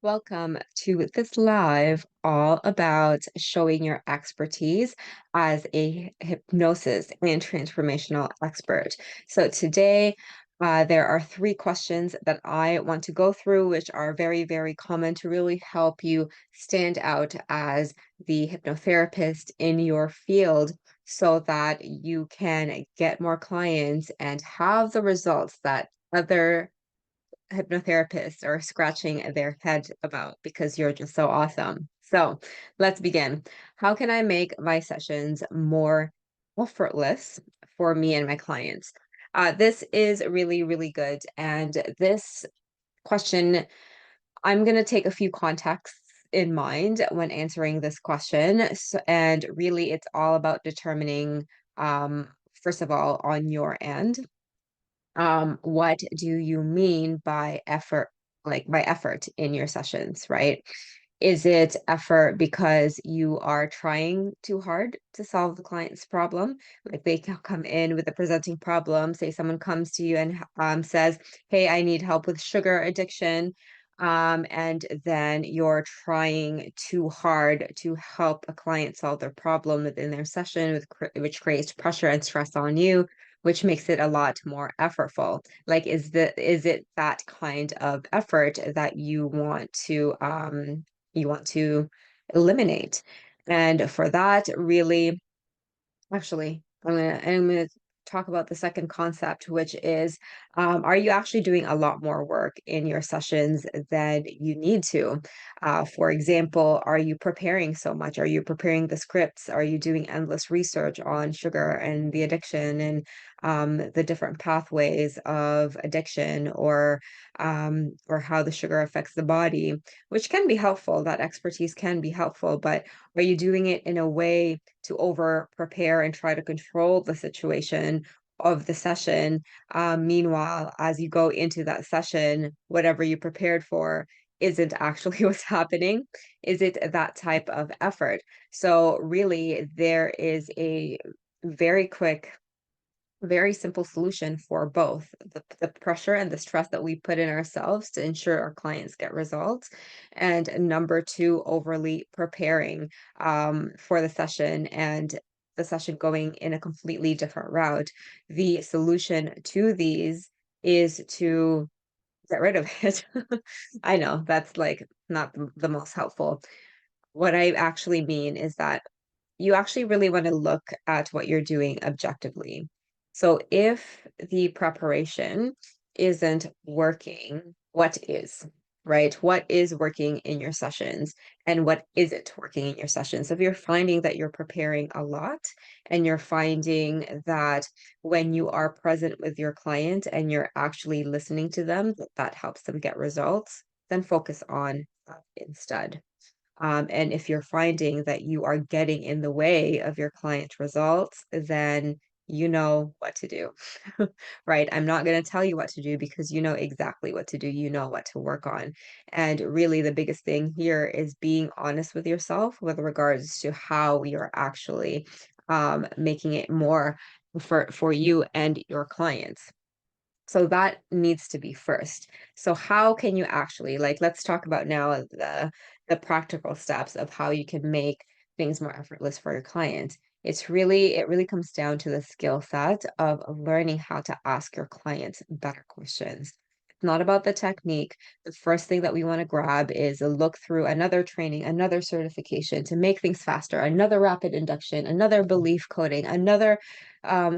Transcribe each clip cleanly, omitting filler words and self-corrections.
welcome to this live all about showing your expertise as a hypnosis and transformational expert. So today, there are three questions that I want to go through, which are very, very common to really help you stand out as the hypnotherapist in your field so that you can get more clients and have the results that other hypnotherapists are scratching their head about because you're just so awesome. So let's begin. How can I make my sessions more effortless for me and my clients? This is really, really good. And this question, I'm going to take a few contexts in mind when answering this question. And really, it's all about determining, first of all, on your end, what do you mean by effort, like by effort in your sessions, right? Is it effort because you are trying too hard to solve the client's problem? Like they come in with a presenting problem. Say someone comes to you and says, "Hey, I need help with sugar addiction." And then you're trying too hard to help a client solve their problem within their session, which creates pressure and stress on you, which makes it a lot more effortful. Like, is it that kind of effort that you want to eliminate? And for that, really, actually, I'm gonna talk about the second concept, which is, are you actually doing a lot more work in your sessions than you need to? For example, are you preparing so much? Are you preparing the scripts? Are you doing endless research on sugar and the addiction and the different pathways of addiction, or how the sugar affects the body, which can be helpful. That expertise can be helpful, but are you doing it in a way to over prepare and try to control the situation of the session? Meanwhile, as you go into that session, whatever you prepared for isn't actually what's happening. Is it that type of effort? So really, there is a very quick, very simple solution for both the pressure and the stress that we put in ourselves to ensure our clients get results. And number two, overly preparing for the session and the session going in a completely different route. The solution to these is to get rid of it. I know that's like not the most helpful. What I actually mean is that you actually really want to look at what you're doing objectively. So if the preparation isn't working, what is, right? What is working in your sessions and what isn't working in your sessions? So if you're finding that you're preparing a lot and you're finding that when you are present with your client and you're actually listening to them, that helps them get results, then focus on that instead. And if you're finding that you are getting in the way of your client results, then you know what to do, right? I'm not going to tell you what to do because you know exactly what to do. You know what to work on. And really, the biggest thing here is being honest with yourself with regards to how you're actually making it more for you and your clients. So that needs to be first. So how can you actually, like, let's talk about now the practical steps of how you can make things more effortless for your client. It really comes down to the skill set of learning how to ask your clients better questions. It's not about the technique. The first thing that we want to grab is a look through another training, another certification to make things faster, another rapid induction, another belief coding, another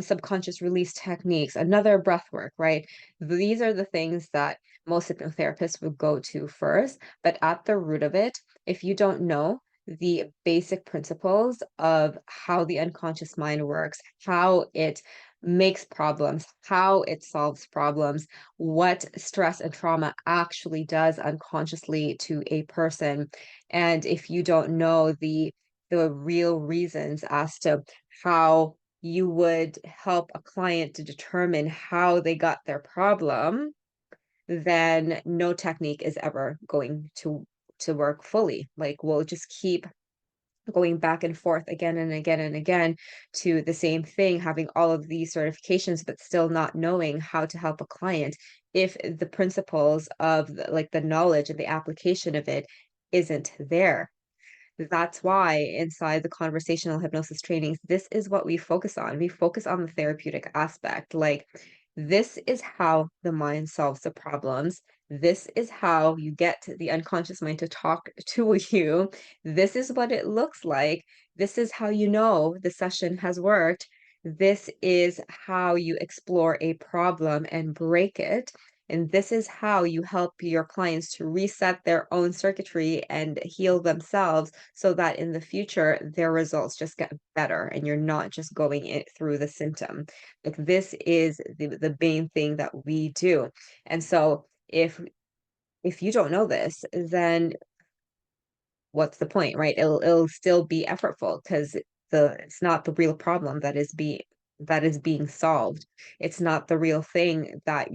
subconscious release techniques, another breath work, right? These are the things that most hypnotherapists would go to first. But at the root of it, if you don't know the basic principles of how the unconscious mind works, how it makes problems, how it solves problems, what stress and trauma actually does unconsciously to a person, and if you don't know the real reasons as to how you would help a client to determine how they got their problem, then no technique is ever going to work fully. Like we'll just keep going back and forth again and again and again to the same thing, having all of these certifications, but still not knowing how to help a client if the principles of like the knowledge and the application of it isn't there. That's why inside the conversational hypnosis trainings, this is what we focus on. We focus on the therapeutic aspect. Like, this is how the mind solves the problems. This is how you get the unconscious mind to talk to you. This is what it looks like. This is how you know the session has worked. This is how you explore a problem and break it. And this is how you help your clients to reset their own circuitry and heal themselves so that in the future, their results just get better and you're not just going it through the symptom. Like, this is the main thing that we do. And so if you don't know this, then what's the point, right? It'll still be effortful because it's not the real problem that is being solved. It's not the real thing that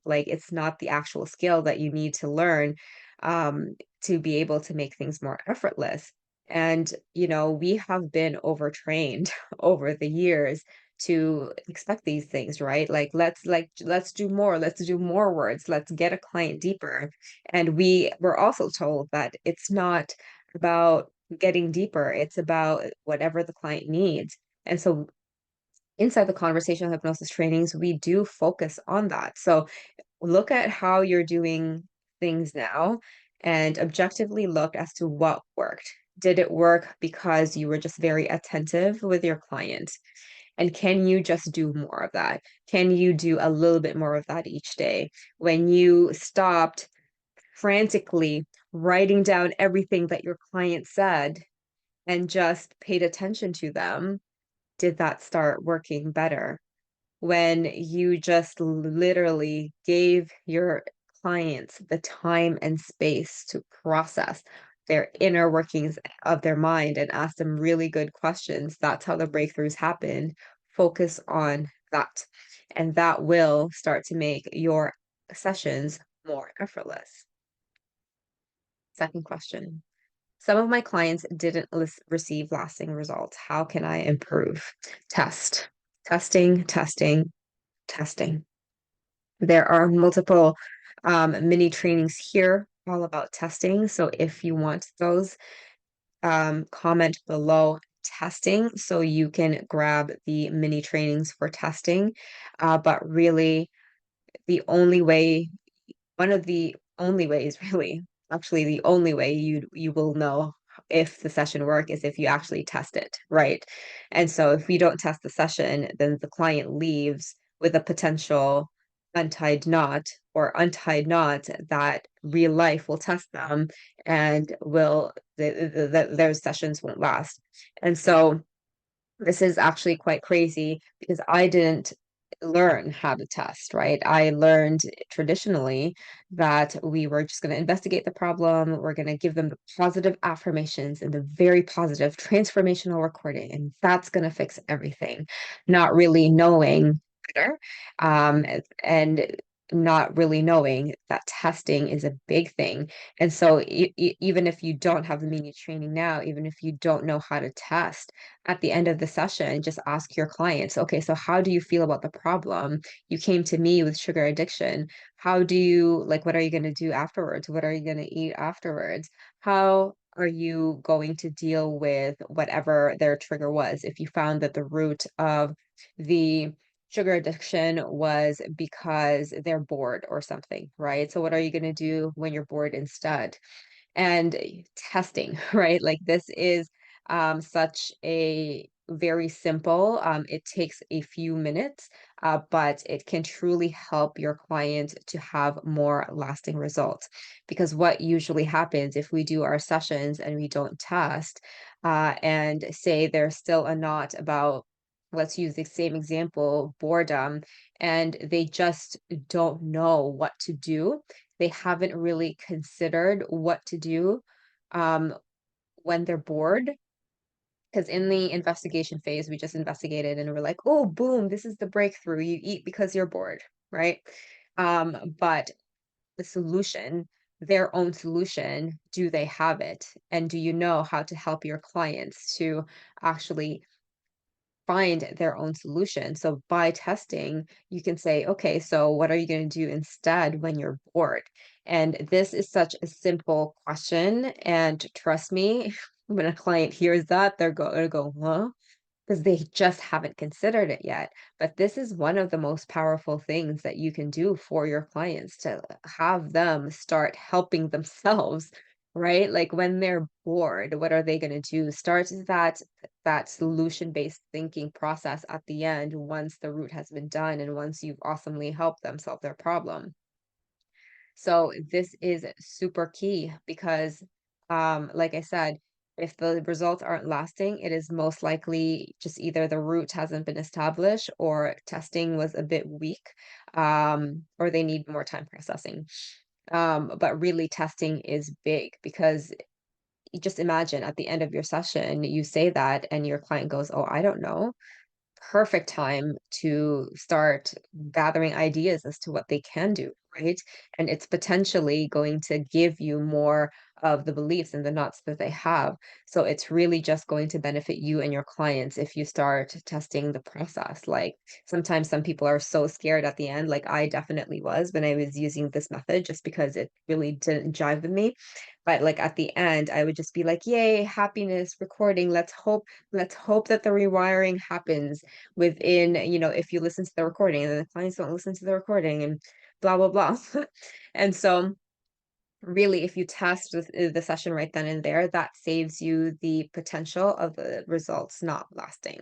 like, it's not the actual skill that you need to learn to be able to make things more effortless. And we have been overtrained over the years to expect these things, right? Let's do more, let's do more words, let's get a client deeper. And we were also told that it's not about getting deeper. It's about whatever the client needs. And so inside the conversational hypnosis trainings, we do focus on that. So look at how you're doing things now and objectively look as to what worked. Did it work because you were just very attentive with your client? And can you just do more of that? Can you do a little bit more of that each day? When you stopped frantically writing down everything that your client said and just paid attention to them, did that start working better? When you just literally gave your clients the time and space to process their inner workings of their mind and ask them really good questions, that's how the breakthroughs happen. Focus on that. And that will start to make your sessions more effortless. Second question. Some of my clients didn't receive lasting results. How can I improve? Test, testing, testing, testing. There are multiple mini trainings here all about testing. So if you want those, comment below testing so you can grab the mini trainings for testing. But really, the only way one of the only ways really, actually the only way you will know if the session work is if you actually test it, right? And so if we don't test the session, then the client leaves with a potential untied knot that real life will test them and will those sessions won't last. And so this is actually quite crazy because I didn't learn how to test, right? I learned traditionally that we were just going to investigate the problem. We're going to give them the positive affirmations and the very positive transformational recording, and that's going to fix everything, not really knowing better. And not really knowing that testing is a big thing. And so even if you don't have the media training now, even if you don't know how to test, at the end of the session, just ask your clients, okay, so how do you feel about the problem? You came to me with sugar addiction. How do you, like, what are you going to do afterwards? What are you going to eat afterwards? How are you going to deal with whatever their trigger was? If you found that the root of the sugar addiction was because they're bored or something, right? So what are you going to do when you're bored instead? And testing, right? Like, this is such a very simple, it takes a few minutes, but it can truly help your client to have more lasting results. Because what usually happens if we do our sessions and we don't test, and say there's still a knot about, let's use the same example, boredom, and they just don't know what to do. They haven't really considered what to do um, when they're bored. Because in the investigation phase, we just investigated and we're like, oh, boom, this is the breakthrough. You eat because you're bored, right? But the solution their own solution, do they have it? And do you know how to help your clients to actually find their own solution? So by testing, you can say, okay, so what are you going to do instead when you're bored? And this is such a simple question. And trust me, when a client hears that, they're going to go, huh? Because they just haven't considered it yet. But this is one of the most powerful things that you can do for your clients to have them start helping themselves, right? Like when they're bored, what are they going to do? Start that solution-based thinking process at the end once the root has been done and once you've awesomely helped them solve their problem. So this is super key because, like I said, if the results aren't lasting, it is most likely just either the root hasn't been established or testing was a bit weak, or they need more time processing. But really, testing is big because you just imagine at the end of your session, you say that, and your client goes, "Oh, I don't know." Perfect time to start gathering ideas as to what they can do, right? And it's potentially going to give you more of the beliefs and the knots that they have. So it's really just going to benefit you and your clients if you start testing the process. Like sometimes some people are so scared at the end, like I definitely was when I was using this method, just because it really didn't jive with me. But like at the end, I would just be like, yay, happiness, recording. Let's hope that the rewiring happens within, if you listen to the recording and then the clients don't listen to the recording and blah, blah, blah. And so really, if you test the session right then and there, that saves you the potential of the results not lasting.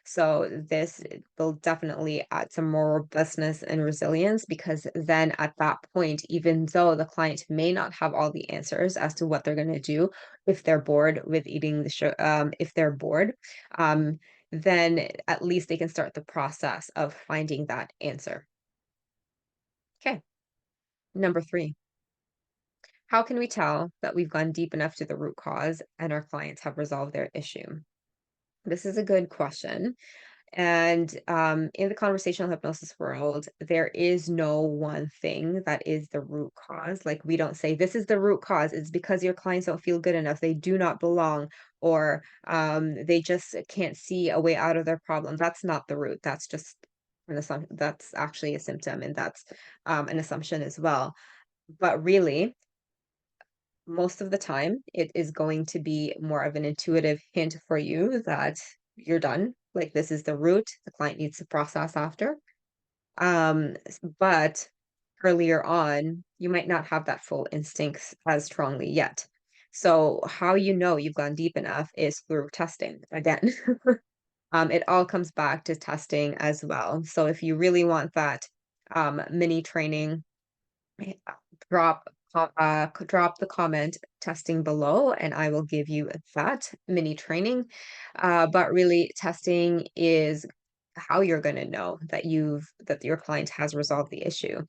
So this will definitely add some more robustness and resilience because then at that point, even though the client may not have all the answers as to what they're going to do, if they're bored with eating the show, if they're bored, um, then at least they can start the process of finding that answer. Okay, number three. How can we tell that we've gone deep enough to the root cause and our clients have resolved their issue? This is a good question. And in the conversational hypnosis world, there is no one thing that is the root cause. Like, we don't say, this is the root cause. It's because your clients don't feel good enough. They do not belong, or they just can't see a way out of their problem. That's not the root. That's just an assumption. That's actually a symptom, and that's an assumption as well. But really, most of the time, it is going to be more of an intuitive hint for you that you're done. Like this is the root the client needs to process after. But earlier on, you might not have that full instincts as strongly yet. So how you know you've gone deep enough is through testing again. It all comes back to testing as well. So if you really want that mini training, eh, drop drop the comment testing below and I will give you that mini training. But really testing is how you're going to know that your client has resolved the issue.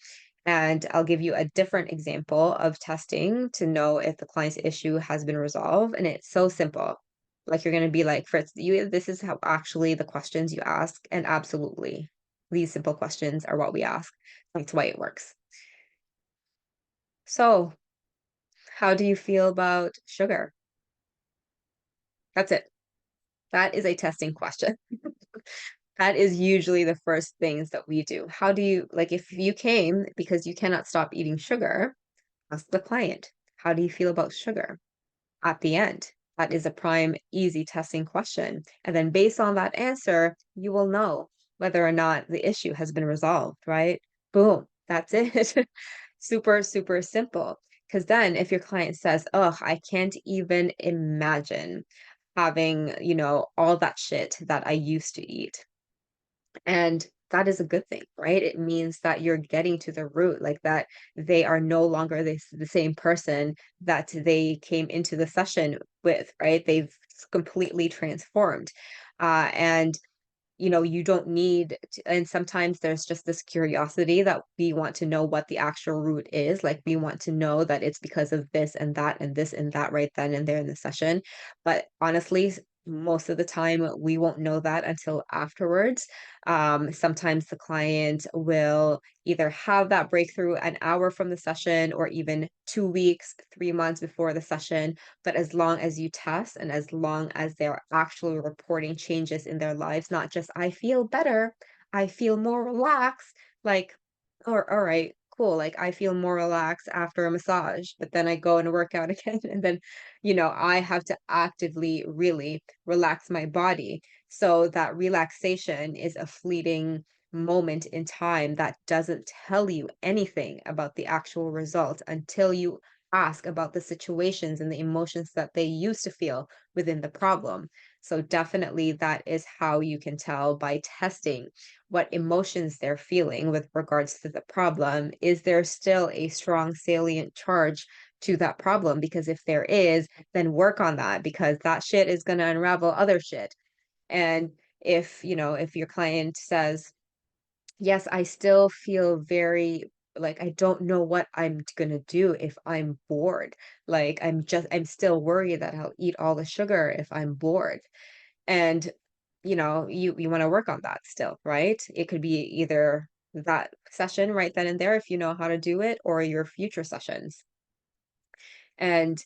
And I'll give you a different example of testing to know if the client's issue has been resolved. And it's so simple. Like you're going to be like, Fritz, this is how actually the questions you ask. And absolutely, these simple questions are what we ask. That's why it works. So, how do you feel about sugar? That's it. That is a testing question. That is usually the first things that we do. How do you, like, if you came because you cannot stop eating sugar, ask the client, how do you feel about sugar? At the end, that is a prime, easy testing question. And then based on that answer, you will know whether or not the issue has been resolved, right? Boom, that's it. Super, super simple. Because then if your client says, oh, I can't even imagine having, all that shit that I used to eat. And that is a good thing, right? It means that you're getting to the root, like that they are no longer the same person that they came into the session with, right? They've completely transformed. And you don't need to, and sometimes there's just this curiosity that we want to know what the actual root is. Like we want to know that it's because of this and that and this and that right then and there in the session. But honestly, most of the time, we won't know that until afterwards. Sometimes the client will either have that breakthrough an hour from the session or even 2 weeks, 3 months before the session. But as long as you test and as long as they're actually reporting changes in their lives, not just, I feel better, I feel more relaxed, like, or all right, cool. Like I feel more relaxed after a massage, but then I go and work out again. And then, I have to actively really relax my body. So that relaxation is a fleeting moment in time that doesn't tell you anything about the actual result until you ask about the situations and the emotions that they used to feel within the problem. So definitely that is how you can tell by testing what emotions they're feeling with regards to the problem. Is there still a strong salient charge to that problem? Because if there is, then work on that because that shit is going to unravel other shit. And if your client says, yes, I still feel very like I don't know what I'm going to do if I'm bored. Like I'm still worried that I'll eat all the sugar if I'm bored. And you want to work on that still, right? It could be either that session right then and there if you know how to do it or your future sessions. And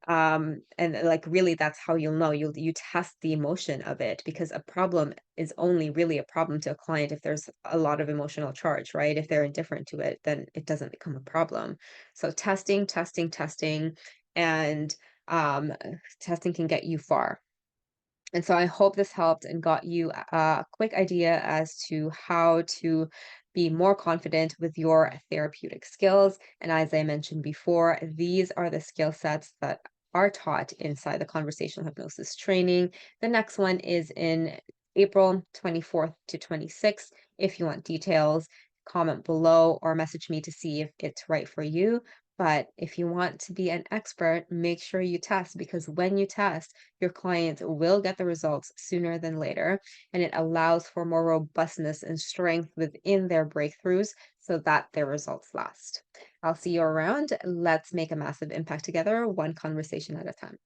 like really that's how you'll know. You test the emotion of it because a problem is only really a problem to a client if there's a lot of emotional charge, right? If they're indifferent to it, then it doesn't become a problem. So testing, testing, testing, and um testing can get you far. And so I hope this helped and got you a quick idea as to how to be more confident with your therapeutic skills. And as I mentioned before, these are the skill sets that are taught inside the conversational hypnosis training. The next one is in April 24th to 26th. If you want details, comment below or message me to see if it's right for you. But if you want to be an expert, make sure you test because when you test, your client will get the results sooner than later, and it allows for more robustness and strength within their breakthroughs so that their results last. I'll see you around. Let's make a massive impact together, one conversation at a time.